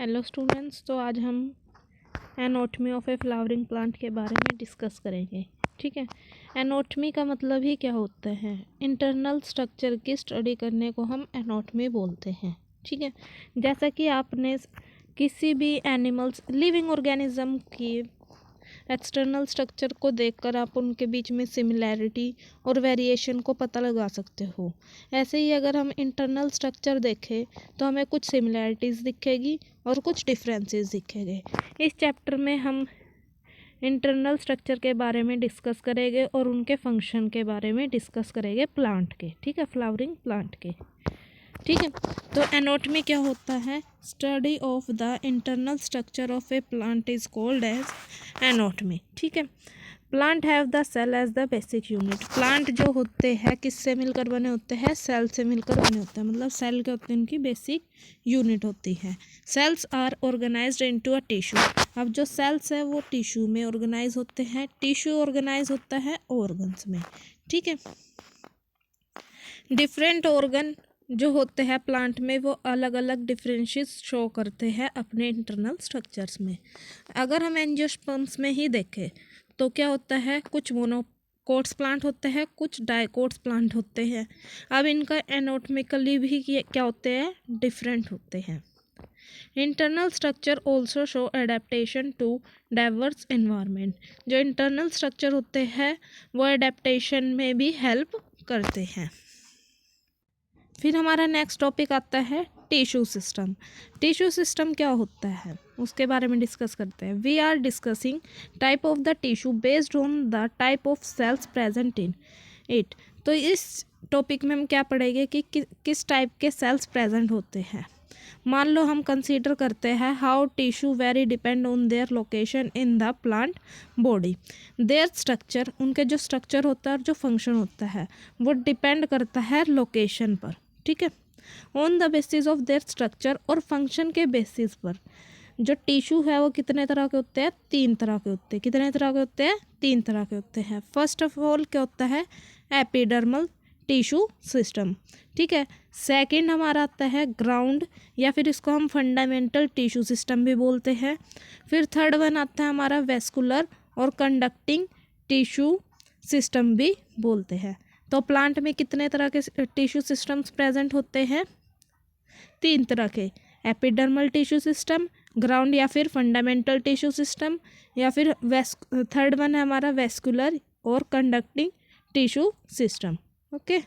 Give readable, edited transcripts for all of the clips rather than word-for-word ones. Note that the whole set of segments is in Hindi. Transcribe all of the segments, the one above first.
हेलो स्टूडेंट्स, तो आज हम anatomy of A flowering plant के बारे में डिस्कस करेंगे। ठीक है। एनाटॉमी का मतलब ही क्या होता है? इंटरनल स्ट्रक्चर की स्टडी करने को हम एनाटॉमी बोलते हैं। ठीक है। जैसा कि आपने किसी भी एनिमल्स लिविंग ऑर्गेनिज्म की एक्सटर्नल स्ट्रक्चर को देखकर आप उनके बीच में सिमिलैरिटी और वेरिएशन को पता लगा सकते हो, ऐसे ही अगर हम इंटरनल स्ट्रक्चर देखें तो हमें कुछ सिमिलैरिटीज़ दिखेगी और कुछ डिफरेंसेस दिखेंगे। इस चैप्टर में हम इंटरनल स्ट्रक्चर के बारे में डिस्कस करेंगे और उनके फंक्शन के बारे में डिस्कस करेंगे प्लांट के। ठीक है, फ्लावरिंग प्लांट के। ठीक है। तो एनाटॉमी क्या होता है? Study of the internal structure of a plant is called as anatomy. ठीक है। Plant have the cell as the basic unit. Plant जो होते हैं किससे मिलकर बने होते हैं? सेल से मिलकर बने होते हैं। मतलब सेल क्या होते हैं? उनकी बेसिक यूनिट होती है। Cells are organised into a tissue. अब जो सेल्स है वो टिश्यू में ऑर्गेनाइज होते हैं। टिश्यू ऑर्गेनाइज होता है ऑर्गन्स में। ठीक है। डिफरेंट ऑर्गन जो होते हैं प्लांट में वो अलग अलग डिफरेंसेस शो करते हैं अपने इंटरनल स्ट्रक्चर्स में। अगर हम एंजियोस्पर्म्स में ही देखें तो क्या होता है? कुछ मोनोकोट्स प्लांट होते हैं, कुछ डाइकोट्स प्लांट होते हैं। अब इनका एनाटॉमिकली भी क्या होते हैं? डिफरेंट होते हैं। Internal structure also show adaptation to diverse environment. जो इंटरनल स्ट्रक्चर होते हैं वो एडेप्टेशन में भी हेल्प करते हैं। फिर हमारा नेक्स्ट टॉपिक आता है टिश्यू सिस्टम। टिश्यू सिस्टम क्या होता है उसके बारे में डिस्कस करते हैं। We are discussing type of the tissue based on the type of cells present in it. तो इस टॉपिक में हम क्या पढ़ेंगे कि किस टाइप के सेल्स प्रेजेंट होते हैं। मान लो हम कंसीडर करते हैं how tissue very depend on their location in the plant body. There structure, उनके जो स्ट्रक्चर होता है और जो फंक्शन होता है वो डिपेंड करता है लोकेशन पर। ठीक है। On the basis of their structure और फंक्शन के बेसिस पर जो टिश्यू है वो कितने तरह के होते हैं? 3 तरह के होते हैं। कितने तरह के होते हैं? 3 तरह के होते हैं। फर्स्ट ऑफ ऑल क्या होता है? Epidermal tissue system. ठीक है। सेकंड हमारा आता है ग्राउंड, या फिर इसको हम फंडामेंटल टिश्यू सिस्टम भी बोलते हैं। फिर थर्ड वन आता है हमारा वेस्कुलर और कंडक्टिंग टिश्यू सिस्टम भी बोलते हैं। तो प्लांट में कितने तरह के टिश्यू सिस्टम्स प्रेजेंट होते हैं? 3 तरह के। एपिडर्मल टिश्यू सिस्टम, ग्राउंड या फिर फंडामेंटल टिश्यू सिस्टम, या फिर थर्ड वन है हमारा वेस्कुलर और कंडक्टिंग टिश्यू सिस्टम। ओके।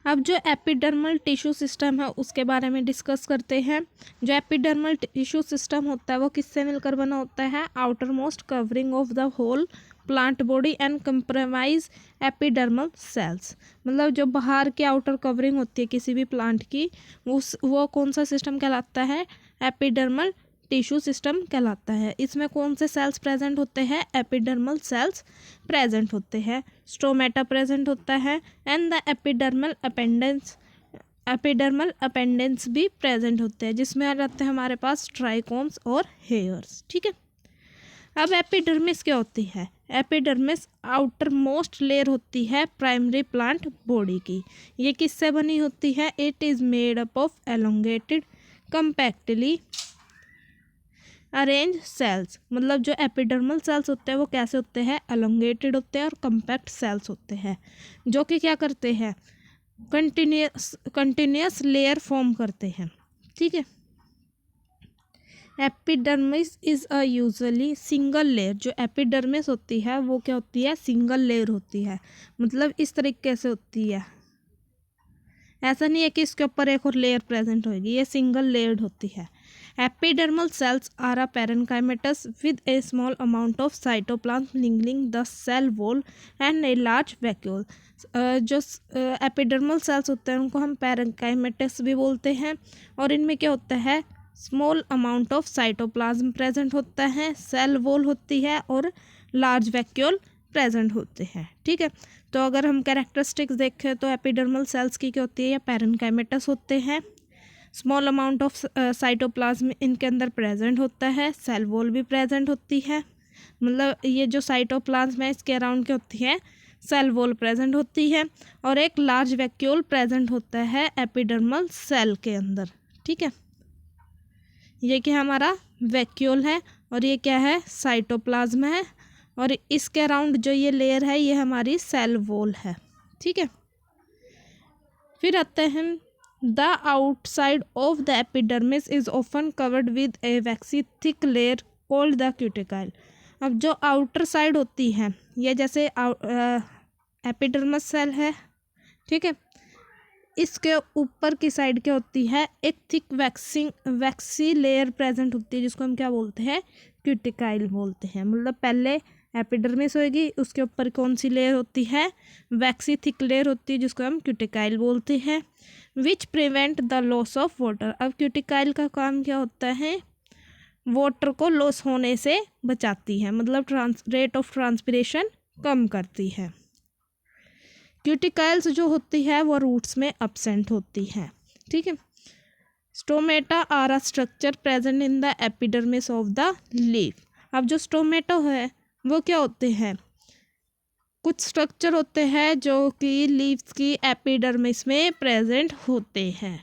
अब जो एपिडर्मल टिश्यू सिस्टम है उसके बारे में डिस्कस करते हैं। जो एपिडर्मल टिश्यू सिस्टम होता है वो किससे मिलकर बना होता है? Outermost covering of the whole plant body and compromise epidermal cells. मतलब जो बाहर की आउटर कवरिंग होती है किसी भी प्लांट की वो कौन सा सिस्टम कहलाता है? एपिडर्मल टिश्यू सिस्टम कहलाता है। इसमें कौन से सेल्स प्रेजेंट होते हैं? एपिडर्मल सेल्स प्रेजेंट होते हैं। स्टोमेटा प्रेजेंट होता है एंड द एपिडर्मल अपेंडेंस भी प्रेजेंट होते हैं, जिसमें आ जाते हैं हमारे पास ट्राइकोम्स और हेयर्स। ठीक है। अब एपिडर्मिस क्या होती है? एपिडर्मिस आउटर मोस्ट लेयर होती है प्राइमरी प्लांट बॉडी की। ये किससे बनी होती है? It is made up of elongated compactly arrange cells. मतलब जो एपिडर्मल सेल्स होते हैं वो कैसे होते हैं? एलोंगेटेड होते हैं और कंपैक्ट सेल्स होते हैं, जो कि क्या करते हैं? कंटिन्यूस लेयर फॉर्म करते हैं। ठीक है। Epidermis is a usually single layer. जो एपिडर्मिस होती है वो क्या होती है? सिंगल लेयर होती है। मतलब इस तरीके से होती है, ऐसा नहीं है कि इसके ऊपर एक और लेयर प्रेजेंट होगी। ये सिंगल लेयर्ड होती है। Epidermal cells are a parenchymatous with a small amount of cytoplasm linking the cell wall and a large vacuole. जो एपिडर्मल सेल्स होते हैं उनको हम पैरेन्काइमेटस भी बोलते हैं, और इनमें क्या होता है? Small amount of cytoplasm present होता है, सेल वॉल होती है और लार्ज वैक्यूल प्रेजेंट होते हैं। ठीक है। तो अगर हम कैरेक्टरिस्टिक्स देखें तो एपिडर्मल सेल्स की क्या होती है? या पैरेन्काइमेटस होते हैं। स्मॉल अमाउंट ऑफ साइटोप्लाज्म इनके अंदर प्रेजेंट होता है, सेल वॉल भी प्रेजेंट होती है। मतलब ये जो साइटोप्लाज्म है इसके अराउंड क्या होती है? सेल वॉल प्रेजेंट होती है, और एक लार्ज वैक्यूल प्रेजेंट होता है एपिडर्मल सेल के अंदर। ठीक है। ये क्या हमारा वैक्यूल है और ये क्या है साइटोप्लाज्म है और इसके अराउंड जो ये लेयर है ये हमारी सेल वॉल है। ठीक है, फिर आते हैं the outside of the epidermis is often covered with A vaccine thick layer called the cuticle. अब जो आउटर साइड होती है ये जैसे एपिडर्मिस सेल है, ठीक है, इसके ऊपर की साइड क्या होती है एक थिक वैक्सी लेयर प्रेजेंट होती है जिसको हम क्या बोलते हैं क्यूटिकाइल बोलते हैं। मतलब पहले एपिडर्मिस होगी, उसके ऊपर कौन सी लेयर होती है वैक्सी थिक लेयर होती है जिसको हम क्यूटिकाइल बोलते हैं। Which prevent the loss of water. अब क्यूटिकाइल का काम क्या होता है वाटर को लॉस होने से बचाती है, मतलब रेट ऑफ ट्रांसपिरेशन कम करती है। क्यूटिकल्स जो होती है वो रूट्स में अब्सेंट होती है। ठीक है, stomata are a structure present in the epidermis of the leaf. अब जो स्टोमेटो है वो क्या होते हैं कुछ स्ट्रक्चर होते हैं जो कि लीव्स की एपिडर्मिस में प्रेजेंट होते हैं।